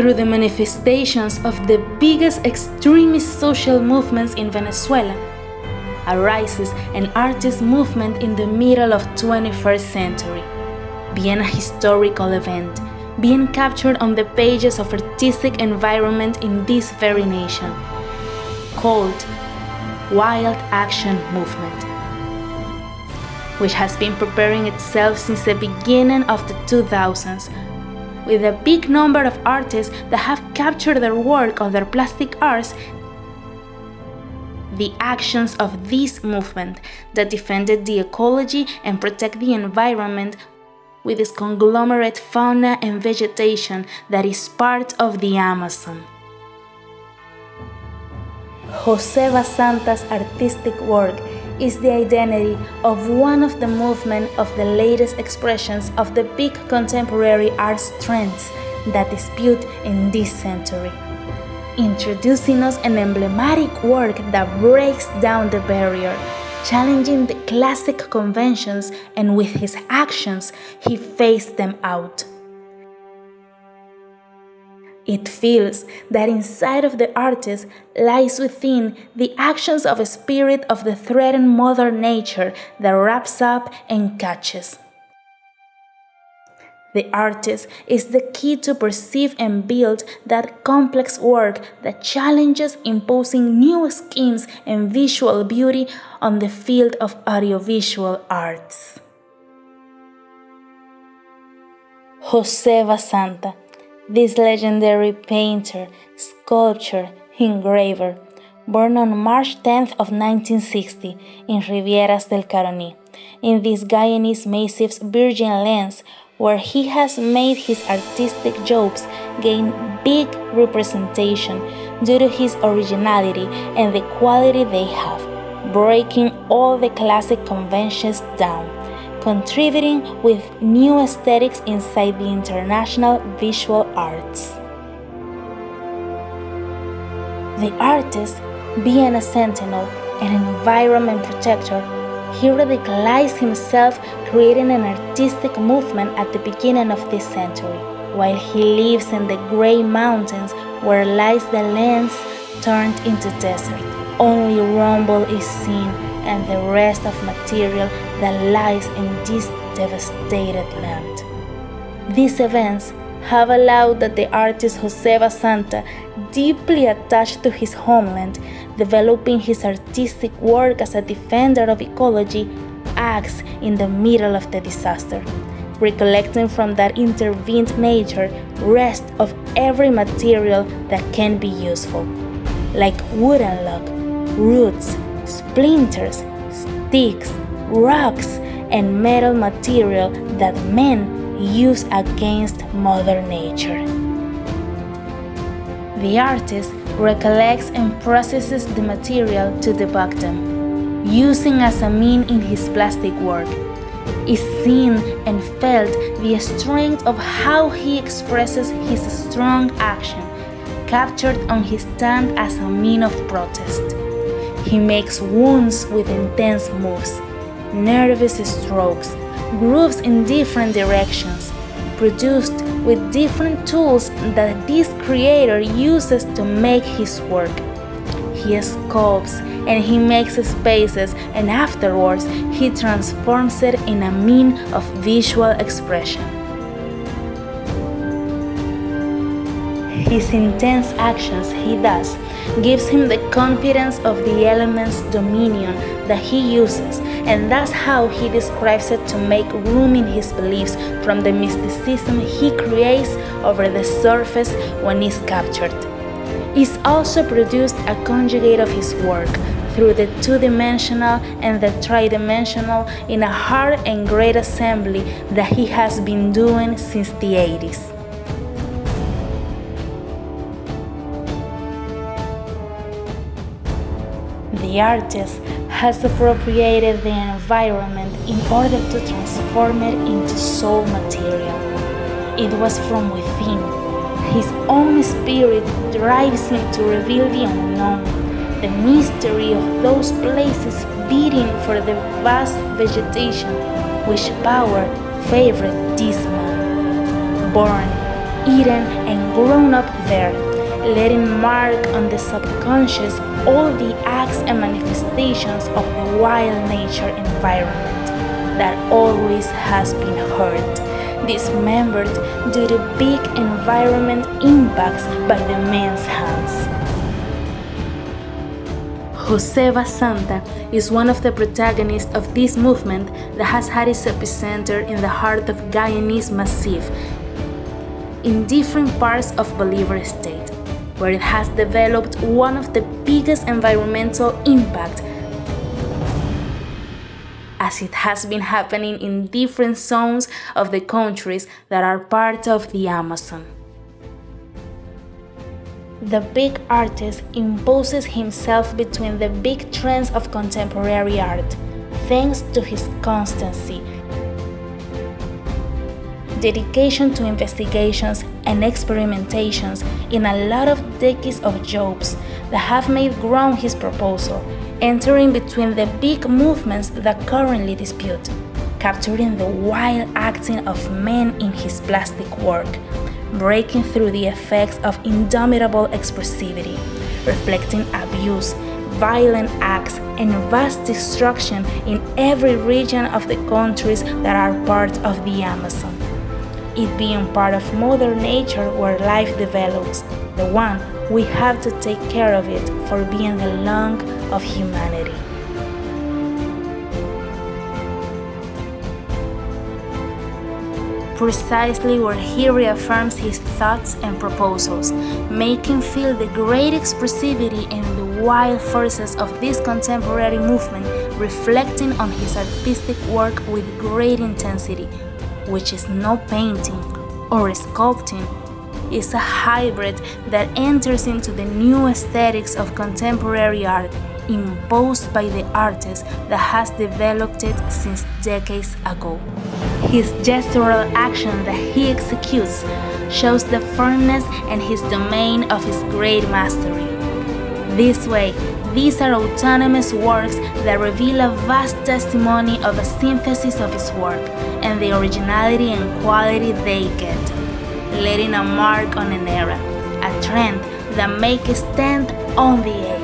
through the manifestations of the biggest extremist social movements in Venezuela, arises an artist movement in the middle of 21st century, being a historical event, being captured on the pages of artistic environment in this very nation, called Wild Action Movement, which has been preparing itself since the beginning of the 2000s, with a big number of artists that have captured their work of their plastic arts. The actions of this movement that defended the ecology and protect the environment with its conglomerate fauna and vegetation that is part of the Amazon. Jose Basanta's artistic work is the identity of one of the movement of the latest expressions of the big contemporary arts trends that dispute in this century, introducing us an emblematic work that breaks down the barrier, challenging the classic conventions, and with his actions, he phased them out. It feels that inside of the artist lies within the actions of a spirit of the threatened Mother Nature that wraps up and catches. The artist is the key to perceive and build that complex work that challenges imposing new schemes and visual beauty on the field of audiovisual arts. Jose Basanta, this legendary painter, sculptor, engraver, born on March 10th of 1960 in Rivieras del Caroní, in this Guyanese massif's Virgin Lands, where he has made his artistic jobs gain big representation due to his originality and the quality they have, breaking all the classic conventions down, contributing with new aesthetics inside the international visual arts. The artist, being a sentinel and an environment protector, he radicalized himself, creating an artistic movement at the beginning of this century, while he lives in the Grey Mountains where lies the lands turned into desert. Only rumble is seen and the rest of material that lies in this devastated land. These events have allowed that the artist Jose Basanta, deeply attached to his homeland, developing his artistic work as a defender of ecology, acts in the middle of the disaster, recollecting from that intervened nature rest of every material that can be useful, like wooden log, roots, splinters, sticks, rocks, and metal material that men use against Mother Nature. The artist recollects and processes the material to debug them, using as a mean in his plastic work. Is seen and felt the strength of how he expresses his strong action, captured on his stand as a mean of protest. He makes wounds with intense moves, nervous strokes, grooves in different directions, produced with different tools that this creator uses to make his work. He sculpts and he makes spaces, and afterwards he transforms it in a mean of visual expression. His intense actions he does gives him the confidence of the element's dominion that he uses, and that's how he describes it to make room in his beliefs from the mysticism he creates over the surface when it's captured. He's also produced a conjugate of his work through the two-dimensional and the tridimensional in a hard and great assembly that he has been doing since the 80s. The artist has appropriated the environment in order to transform it into soul material. It was from within. His own spirit drives him to reveal the unknown, the mystery of those places beating for the vast vegetation which power favored this man. Born eaten, and grown up there, letting mark on the subconscious all the acts and manifestations of the wild nature environment that always has been hurt, dismembered due to big environment impacts by the man's hands. Jose Basanta is one of the protagonists of this movement that has had its epicenter in the heart of Guyanese Massif, in different parts of Bolivar State, where it has developed one of the biggest environmental impacts, as it has been happening in different zones of the countries that are part of the Amazon. The big artist imposes himself between the big trends of contemporary art, thanks to his constancy, dedication to investigations and experimentations in a lot of decades of jobs that have made ground his proposal, entering between the big movements that currently dispute, capturing the wild acting of men in his plastic work, breaking through the effects of indomitable expressivity, reflecting abuse, violent acts, and vast destruction in every region of the countries that are part of the Amazon. It being part of Mother Nature where life develops, the one we have to take care of it for being the lung of humanity. Precisely where he reaffirms his thoughts and proposals, making feel the great expressivity and the wild forces of this contemporary movement, reflecting on his artistic work with great intensity, which is no painting or sculpting. It's a hybrid that enters into the new aesthetics of contemporary art, imposed by the artist that has developed it since decades ago. His gestural action that he executes shows the firmness and his domain of his great mastery. This way, these are autonomous works that reveal a vast testimony of a synthesis of his work and the originality and quality they get, letting a mark on an era, a trend that makes a stand on the age.